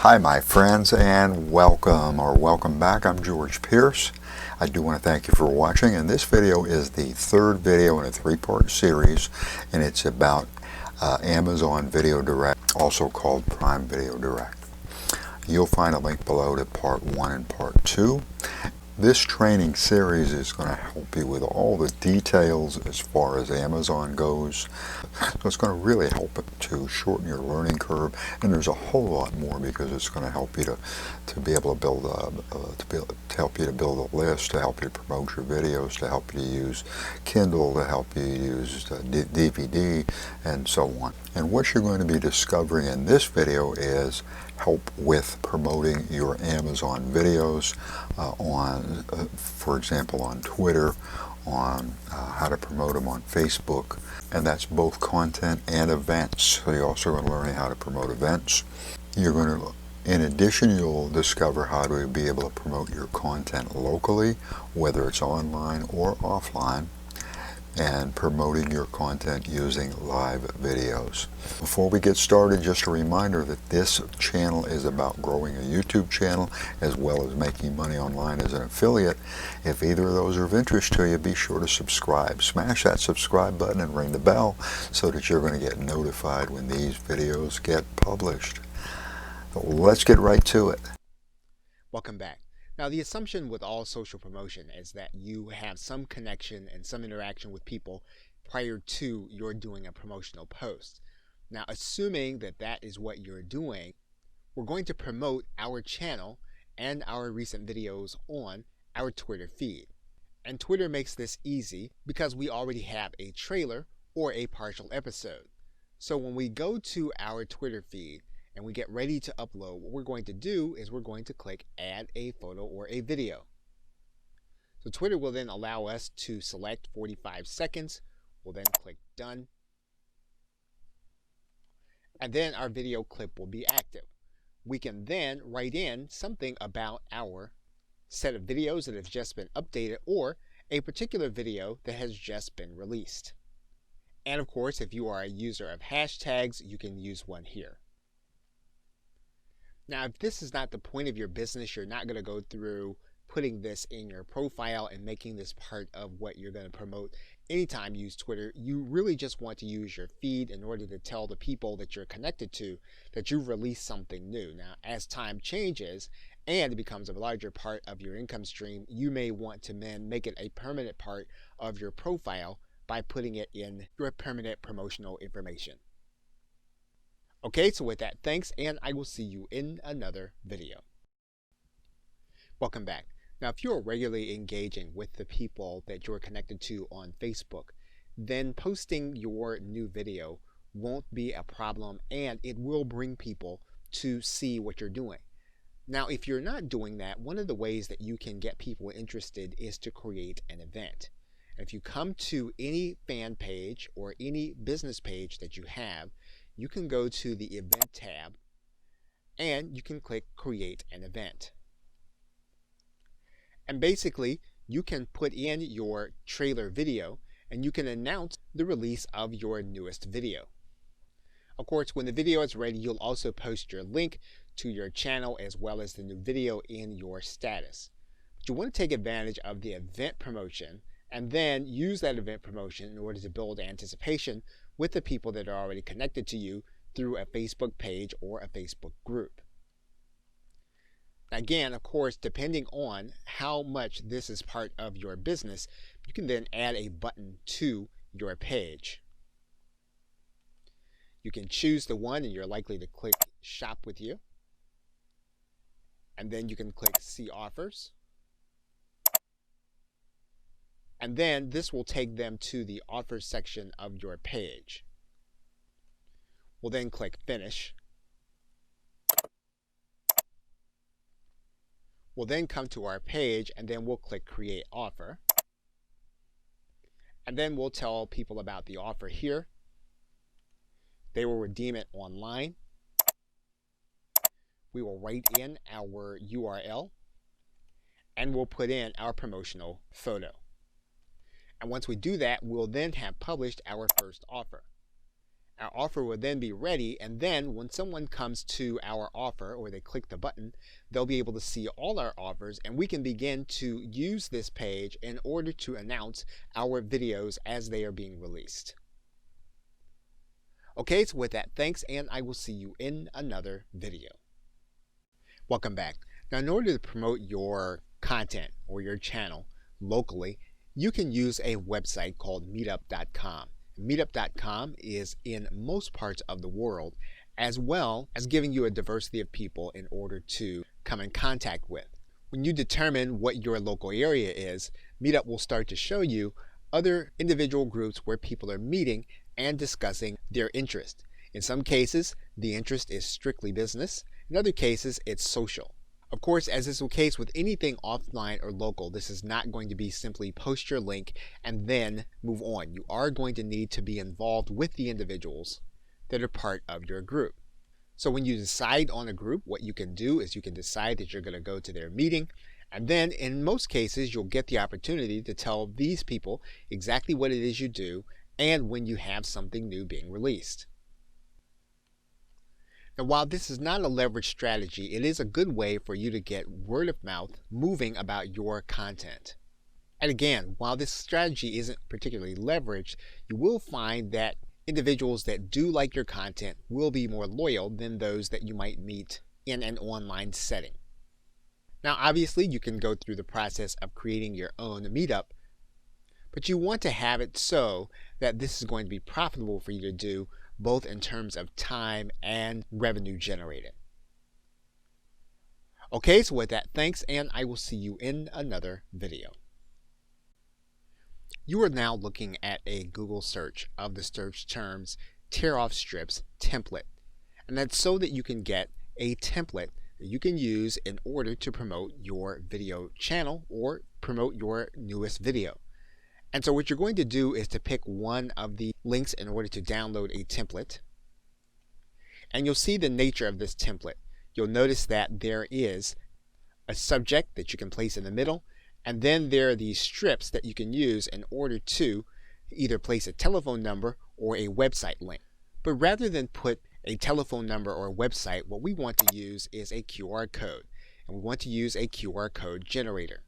Hi my friends, and welcome back. I'm George Pierce. I do want to thank you for watching, and this video is the third video in a three-part series, and it's about Amazon Video Direct, also called Prime Video Direct. You'll find a link below to part 1 and part 2. This training series is going to help you with all the details as far as Amazon goes. So it's going to really help to shorten your learning curve, and there's a whole lot more because it's going to help you to be able to build to help you to build a list, to help you promote your videos, to help you use Kindle, to help you use DVD, and so on. And what you're going to be discovering in this video is help with promoting your Amazon videos for example, on Twitter, on how to promote them on Facebook, and that's both content and events. So you're also going to learn how to promote events. In addition, you'll discover how to be able to promote your content locally, whether it's online or offline, and promoting your content using live videos. Before we get started, just a reminder that this channel is about growing a YouTube channel as well as making money online as an affiliate. If either of those are of interest to you, be sure to subscribe. Smash that subscribe button and ring the bell so that you're going to get notified when these videos get published. So let's get right to it. Welcome back. Now, the assumption with all social promotion is that you have some connection and some interaction with people prior to your doing a promotional post. Now, assuming that that is what you're doing, we're going to promote our channel and our recent videos on our Twitter feed. And Twitter makes this easy because we already have a trailer or a partial episode. So when we go to our Twitter feed, and we get ready to upload, what we're going to do is we're going to click add a photo or a video. So Twitter will then allow us to select 45 seconds. We'll then click done. And then our video clip will be active. We can then write in something about our set of videos that have just been updated or a particular video that has just been released. And of course, if you are a user of hashtags, you can use one here. Now, if this is not the point of your business, you're not going to go through putting this in your profile and making this part of what you're going to promote anytime you use Twitter. You really just want to use your feed in order to tell the people that you're connected to that you've released something new. Now, as time changes and it becomes a larger part of your income stream, you may want to then make it a permanent part of your profile by putting it in your permanent promotional information. Okay, so with that, thanks, and I will see you in another video. Welcome back. Now, if you're regularly engaging with the people that you're connected to on Facebook, then posting your new video won't be a problem, and it will bring people to see what you're doing. Now, if you're not doing that, one of the ways that you can get people interested is to create an event. And if you come to any fan page or any business page that you have, you can go to the event tab and you can click create an event. And basically you can put in your trailer video and you can announce the release of your newest video. Of course, when the video is ready, you'll also post your link to your channel as well as the new video in your status. But you want to take advantage of the event promotion and then use that event promotion in order to build anticipation with the people that are already connected to you through a Facebook page or a Facebook group. Again, of course, depending on how much this is part of your business, you can then add a button to your page. You can choose the one and you're likely to click Shop with You. And then you can click See Offers. And then this will take them to the offers section of your page. We'll then click Finish. We'll then come to our page and then we'll click Create Offer. And then we'll tell people about the offer here. They will redeem it online. We will write in our URL and we'll put in our promotional photo. And once we do that, we'll then have published our first offer. Our offer will then be ready, and then when someone comes to our offer or they click the button, they'll be able to see all our offers, and we can begin to use this page in order to announce our videos as they are being released. Okay, so with that, thanks, and I will see you in another video. Welcome back. Now, in order to promote your content or your channel locally, you can use a website called meetup.com. Meetup.com is in most parts of the world, as well as giving you a diversity of people in order to come in contact with. When you determine what your local area is, Meetup will start to show you other individual groups where people are meeting and discussing their interest. In some cases, the interest is strictly business. In other cases, it's social. Of course, as is the case with anything offline or local, this is not going to be simply post your link and then move on. You are going to need to be involved with the individuals that are part of your group. So when you decide on a group, what you can do is you can decide that you're going to go to their meeting, and then in most cases, you'll get the opportunity to tell these people exactly what it is you do and when you have something new being released. Now, while this is not a leverage strategy, it is a good way for you to get word of mouth moving about your content. And again, while this strategy isn't particularly leveraged, you will find that individuals that do like your content will be more loyal than those that you might meet in an online setting. Now, obviously, you can go through the process of creating your own meetup, but you want to have it so that this is going to be profitable for you to do, both in terms of time and revenue generated. Okay, so with that, thanks, and I will see you in another video. You are now looking at a Google search of the search terms tear off strips template, and that's so that you can get a template that you can use in order to promote your video channel or promote your newest video. And so what you're going to do is to pick one of the links in order to download a template. And you'll see the nature of this template. You'll notice that there is a subject that you can place in the middle, and then there are these strips that you can use in order to either place a telephone number or a website link. But rather than put a telephone number or a website, what we want to use is a QR code. And we want to use a QR code generator.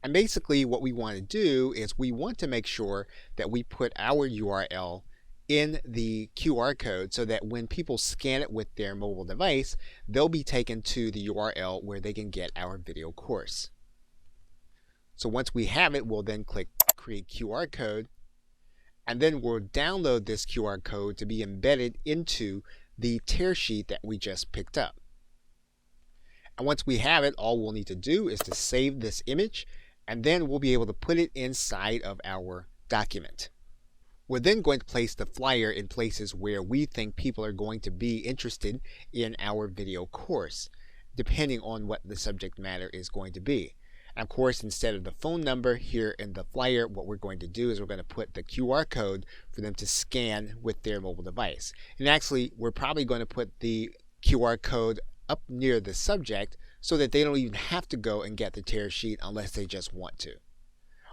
And basically what we want to do is we want to make sure that we put our URL in the QR code so that when people scan it with their mobile device, they'll be taken to the URL where they can get our video course. So once we have it, we'll then click Create QR Code, and then we'll download this QR code to be embedded into the tear sheet that we just picked up. And once we have it, all we'll need to do is to save this image, and then we'll be able to put it inside of our document. We're then going to place the flyer in places where we think people are going to be interested in our video course, depending on what the subject matter is going to be. And of course, instead of the phone number here in the flyer, what we're going to do is we're going to put the QR code for them to scan with their mobile device. And actually, we're probably going to put the QR code up near the subject so that they don't even have to go and get the tear sheet unless they just want to.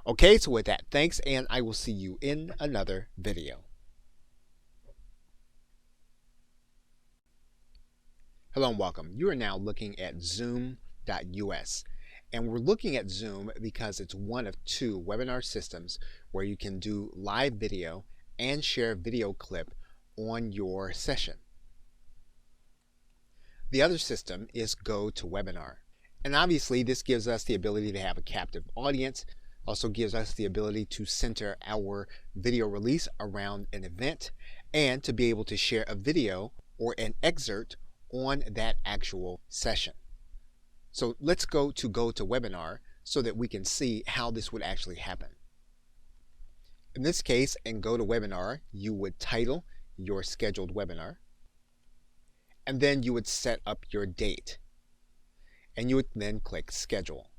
Okay, so with that, thanks, and I will see you in another video. Hello and welcome. You are now looking at Zoom.us. And we're looking at Zoom because it's one of two webinar systems where you can do live video and share a video clip on your session. The other system is GoToWebinar. And obviously this gives us the ability to have a captive audience, also gives us the ability to center our video release around an event, and to be able to share a video or an excerpt on that actual session. So let's go to GoToWebinar so that we can see how this would actually happen. In this case, in GoToWebinar, you would title your scheduled webinar, and then you would set up your date, and you would then click Schedule.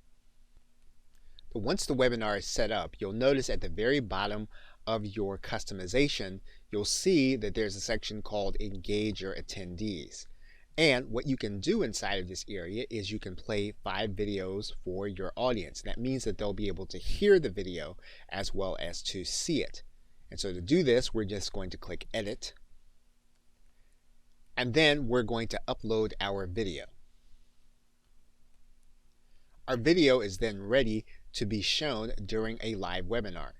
But once the webinar is set up, you'll notice at the very bottom of your customization, you'll see that there's a section called Engage Your Attendees. And what you can do inside of this area is you can play 5 videos for your audience. That means that they'll be able to hear the video as well as to see it. And so to do this, we're just going to click Edit. And then we're going to upload our video. Our video is then ready to be shown during a live webinar.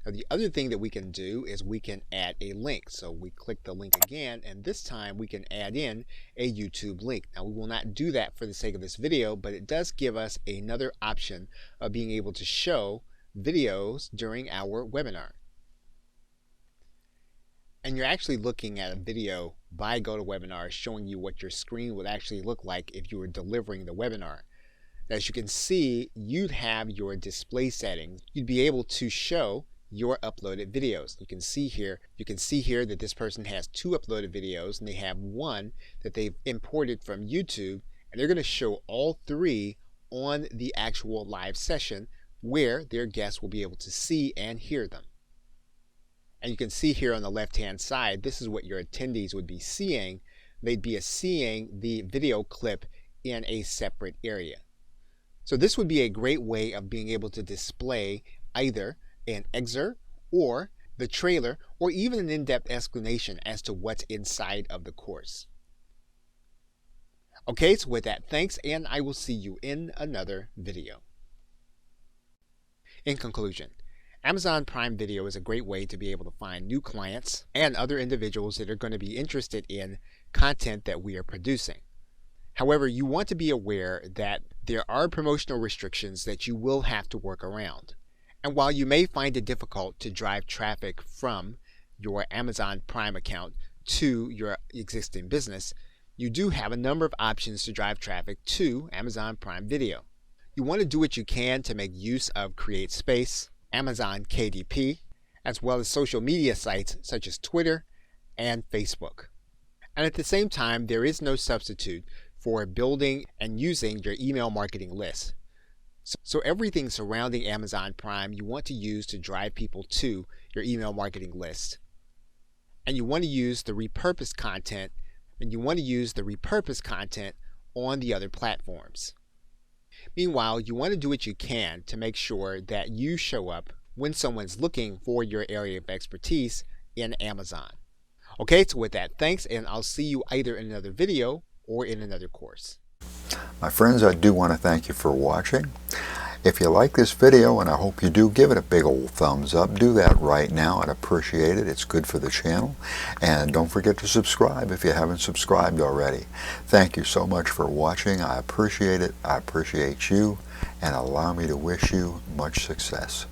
Now the other thing that we can do is we can add a link. So we click the link again, and this time we can add in a YouTube link. Now we will not do that for the sake of this video, but it does give us another option of being able to show videos during our webinar. And you're actually looking at a video by GoToWebinar showing you what your screen would actually look like if you were delivering the webinar. As you can see, you'd have your display settings. You'd be able to show your uploaded videos. You can see here that this person has 2 uploaded videos, and they have one that they've imported from YouTube, and they're going to show all 3 on the actual live session where their guests will be able to see and hear them. And you can see here on the left hand side, this is what your attendees would be seeing. They'd be seeing the video clip in a separate area. So this would be a great way of being able to display either an excerpt or the trailer or even an in-depth explanation as to what's inside of the course. Okay, so with that, thanks, and I will see you in another video. In conclusion, Amazon Prime Video is a great way to be able to find new clients and other individuals that are going to be interested in content that we are producing. However, you want to be aware that there are promotional restrictions that you will have to work around. And while you may find it difficult to drive traffic from your Amazon Prime account to your existing business, you do have a number of options to drive traffic to Amazon Prime Video. You want to do what you can to make use of Create Space, Amazon KDP, as well as social media sites such as Twitter and Facebook. And at the same time, there is no substitute for building and using your email marketing list. So everything surrounding Amazon Prime you want to use to drive people to your email marketing list. And you want to use the repurposed content, on the other platforms. Meanwhile, you want to do what you can to make sure that you show up when someone's looking for your area of expertise in Amazon. Okay, so with that, thanks, and I'll see you either in another video or in another course. My friends, I do want to thank you for watching. If you like this video, and I hope you do, give it a big old thumbs up. Do that right now. I'd appreciate it. It's good for the channel. And don't forget to subscribe if you haven't subscribed already. Thank you so much for watching. I appreciate it. I appreciate you. And allow me to wish you much success.